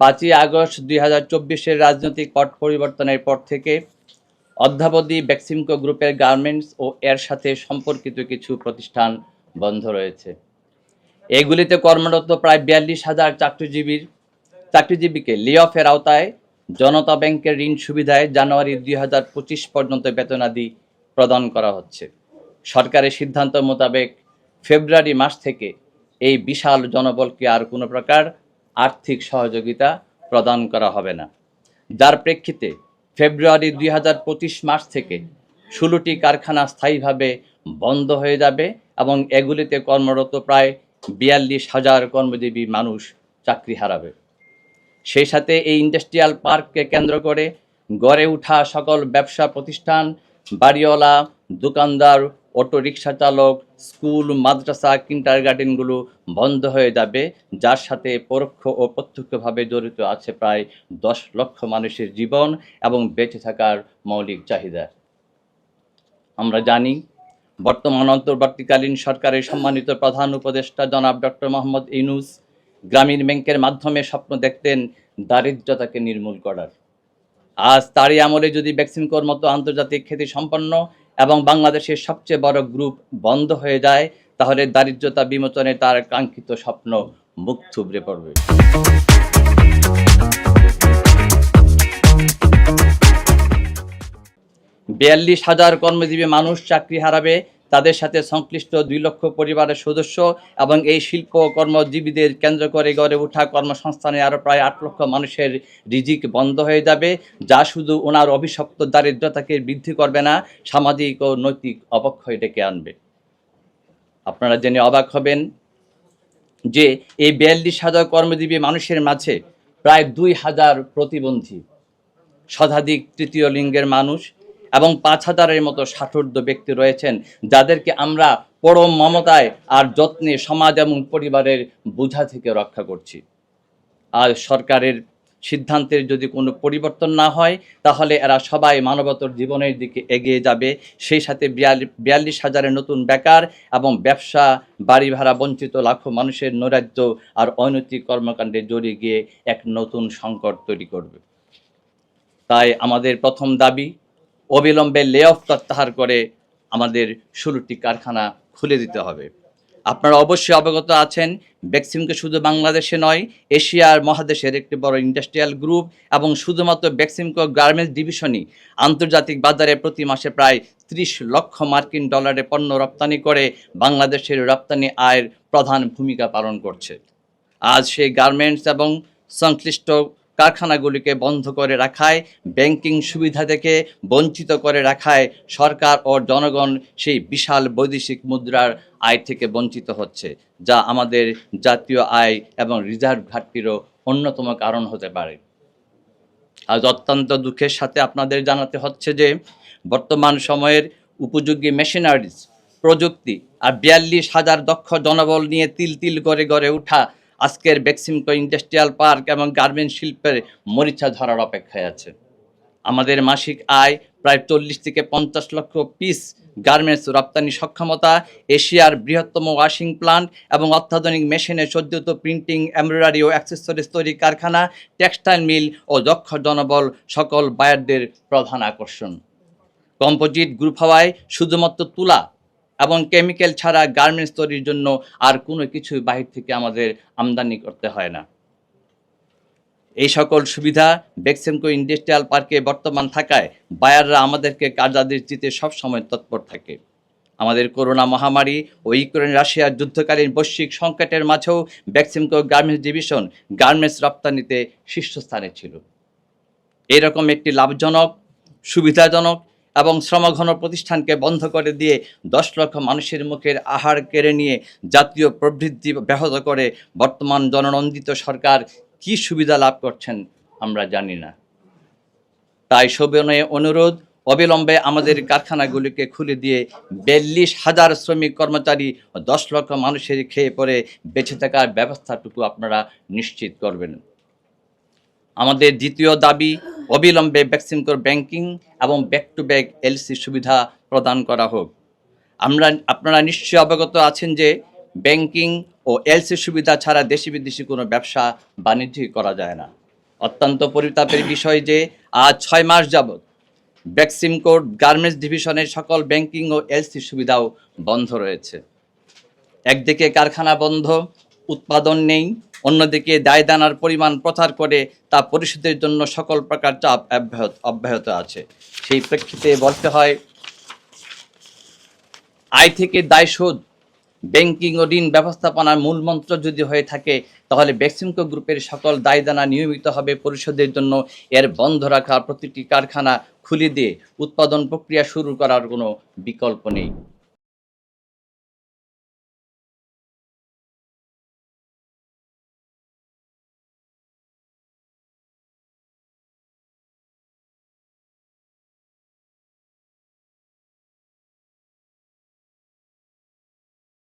5ই August 2024-এর রাজনৈতিক পট পরিবর্তনের পর থেকে অদ্যাবধি বেক্সিমকো গ্রুপের গার্মেন্টস ও এর সাথে সম্পর্কিত কিছু প্রতিষ্ঠান বন্ধ রয়েছে। এগুলিতে কর্মরত প্রায় 42,000 চাকরিজীবীকে লে-অফের আওতায় জনতা ব্যাংকের ঋণ সুবিধায় জানুয়ারি 2025 পর্যন্ত বেতনাদি প্রদান করা হচ্ছে। সরকারের সিদ্ধান্ত মোতাবেক ফেব্রুয়ারি মাস থেকে এই বিশাল জনবলকে আর কোনো প্রকার আর্থিক সহযোগিতা প্রদান করা হবে না, যার প্রেক্ষিতে ফেব্রুয়ারি 2025 মাস থেকে 16টি কারখানা স্থায়ীভাবে বন্ধ হয়ে যাবে এবং এগুলিতে কর্মরত প্রায় 42,000 কর্মজীবী মানুষ চাকরি হারাবে। সেই সাথে এই ইন্ডাস্ট্রিয়াল পার্ককে কেন্দ্র করে গড়ে ওঠা সকল ব্যবসা প্রতিষ্ঠান, বাড়িওয়ালা, দোকানদার, অটো রিক্সা চালক, স্কুল, মাদ্রাসা, কিন্ডারগার্টেনগুলো বন্ধ হয়ে যাবে, যার সাথে পরোক্ষ ও প্রত্যক্ষভাবে জড়িত আছে প্রায় 10 লক্ষ মানুষের জীবন এবং বেঁচে থাকার মৌলিক চাহিদা। আমরা জানি বর্তমান অন্তর্বর্তীকালীন সরকারের সম্মানিত প্রধান উপদেষ্টা জনাব ডক্টর মোহাম্মদ ইউনূস গ্রামীণ ব্যাংকের মাধ্যমে স্বপ্ন দেখতেন দারিদ্রতাকে নির্মূল করার। আজ তারই আমলে যদি বেক্সিমকোর মতো আন্তর্জাতিক খ্যাতিসম্পন্ন এবং বাংলাদেশের সবচেয়ে বড় গ্রুপ বন্ধ হয়ে যায়, তাহলে দারিদ্রতা বিমোচনে তার কাঙ্ক্ষিত স্বপ্ন মুখ থুবড়ে পড়বে। 42,000 কর্মজীবী মানুষ চাকরি হারাবে, তাদের সাথে সংশ্লিষ্ট 2 লক্ষ পরিবারের সদস্য এবং এই শিল্প কর্মজীবীদের কেন্দ্র করে গড়ে ওঠা কর্মসংস্থানে আরও প্রায় 8 লক্ষ মানুষের রিজিক বন্ধ হয়ে যাবে, যা শুধু ওনার অভিশপ্ত দারিদ্রতাকে বৃদ্ধি করবে না, সামাজিক ও নৈতিক অবক্ষয় ডেকে আনবে। আপনারা জেনে অবাক হবেন যে এই 42,000 কর্মজীবী মানুষের মাঝে প্রায় 2,000 প্রতিবন্ধী, শতাধিক তৃতীয় লিঙ্গের মানুষ এবং 5,000-এর মতো ষাটোর্ধ্ব ব্যক্তি রয়েছেন, যাদেরকে আমরা পরম মমতায় আর যত্নে সমাজ এবং পরিবারের বোঝা থেকে রক্ষা করছি। আর সরকারের সিদ্ধান্তের যদি কোনো পরিবর্তন না হয়, তাহলে এরা সবাই মানবতর জীবনের দিকে এগিয়ে যাবে। সেই সাথে 42,000-এর নতুন বেকার এবং ব্যবসা, বাড়ি ভাড়া বঞ্চিত লাখো মানুষের নৈরাজ্য আর অনৈতিক কর্মকাণ্ডে জড়িয়ে গিয়ে এক নতুন সংকট তৈরি করবে। তাই আমাদের প্রথম দাবি, অবিলম্বে লে-অফ প্রত্যাহার করে আমাদের 16টি কারখানা খুলে দিতে হবে। আপনারা অবশ্যই অবগত আছেন, বেক্সিমকো শুধু বাংলাদেশে নয়, এশিয়ার মহাদেশের একটি বড় ইন্ডাস্ট্রিয়াল গ্রুপ এবং শুধুমাত্র বেক্সিমকো গার্মেন্টস ডিভিশনই আন্তর্জাতিক বাজারে প্রতি মাসে প্রায় 30 লক্ষ মার্কিন ডলারে পণ্য রপ্তানি করে বাংলাদেশের রপ্তানি আয়ের প্রধান ভূমিকা পালন করছে। আজ সেই গার্মেন্টস এবং সংশ্লিষ্ট কারখানাগুলিকে বন্ধ করে রাখায়, ব্যাংকিং সুবিধা থেকে বঞ্চিত করে রাখায় সরকার ও জনগণ সেই বিশাল বৈদেশিক মুদ্রার আয় থেকে বঞ্চিত হচ্ছে, যা আমাদের জাতীয় আয় এবং রিজার্ভ ঘাটতিরও অন্যতম কারণ হতে পারে। আজ অত্যন্ত দুঃখের সাথে আপনাদের জানাতে হচ্ছে যে বর্তমান সময়ের উপযোগী মেশিনারিজ, প্রযুক্তি আর 42,000 দক্ষ জনবল নিয়ে তিল তিল করে গড়ে ওঠা আজকের বেক্সিমকো ইন্ডাস্ট্রিয়াল পার্ক এবং গার্মেন্ট শিল্পের মরিচা ধরার অপেক্ষায় আছে। আমাদের মাসিক আয় প্রায় 40 থেকে 50 লক্ষ পিস গার্মেন্টস রপ্তানি সক্ষমতা, এশিয়ার বৃহত্তম ওয়াশিং প্লান্ট এবং অত্যাধুনিক মেশিনে সজ্জিত প্রিন্টিং, এমব্রয়ডারি ও অ্যাক্সেসরিজ তৈরি কারখানা, টেক্সটাইল মিল ও দক্ষ জনবল সকল বায়ারদের প্রধান আকর্ষণ। কম্পোজিট গ্রুপ হওয়ায় শুধুমাত্র তুলা এবং কেমিক্যাল ছাড়া গার্মেন্টস তৈরির জন্য আর কোনো কিছু বাহির থেকে আমাদের আমদানি করতে হয় না। এই সকল সুবিধা বেক্সিমকো ইন্ডাস্ট্রিয়াল পার্কে বর্তমান থাকায় বায়াররা আমাদেরকে কার্যাদেশ দিতে সবসময় তৎপর থাকে। আমাদের করোনা মহামারী ও ইউক্রেন রাশিয়ার যুদ্ধকালীন বৈশ্বিক সংকটের মাঝেও বেক্সিমকো গার্মেন্টস ডিভিশন গার্মেন্টস রপ্তানিতে শীর্ষস্থানে ছিল। এরকম একটি লাভজনক, সুবিধাজনক এবং শ্রমঘন প্রতিষ্ঠানকে বন্ধ করে দিয়ে 10 লক্ষ মানুষের মুখের আহার কেড়ে নিয়ে জাতীয় প্রবৃদ্ধি ব্যাহত করে বর্তমান জননন্দিত সরকার কি সুবিধা লাভ করছেন আমরা জানি না। তাই সবিনয়ে অনুরোধ, অবিলম্বে আমাদের কারখানাগুলিকে খুলে দিয়ে 42,000 শ্রমিক কর্মচারী ও 10 লক্ষ মানুষের খেয়ে পরে বেঁচে থাকার ব্যবস্থাটুকু আপনারা নিশ্চিত করবেন। আমাদের দ্বিতীয় দাবি, অবিলম্বে বেক্সিমকোর ব্যাংকিং এবং ব্যাক টু ব্যাক এলসি সুবিধা প্রদান করা হোক। আপনারা নিশ্চয়ই অবগত আছেন যে ব্যাংকিং ও এলসি সুবিধা ছাড়া দেশি বিদেশি কোনো ব্যবসা বাণিজ্য করা যায় না। অত্যন্ত পরিতাপের বিষয় যে আজ ৬ মাস যাবৎ বেক্সিমকোর গার্মেন্টস ডিভিশনের সকল ব্যাংকিং ও এলসি সুবিধাও বন্ধ রয়েছে। একদিকে কারখানা বন্ধ, উৎপাদন নেই, অন্যদিকে দায়দানার পরিমাণ প্রচার করে তা পরিশোধের জন্য সকল প্রকার চাপ অব্যাহত আছে। সেই প্রেক্ষিতে বলতে হয়, আয় থেকে দায় শোধ, ব্যাংকিং ও ঋণ ব্যবস্থাপনার মূল মন্ত্র যদি হয়ে থাকে, তাহলে বেক্সিমকো গ্রুপের সকল দায়দানা নিয়মিতভাবে পরিশোধের জন্য এর বন্ধ রাখা প্রতিটি কারখানা খুলে দিয়ে উৎপাদন প্রক্রিয়া শুরু করার কোনো বিকল্প নেই।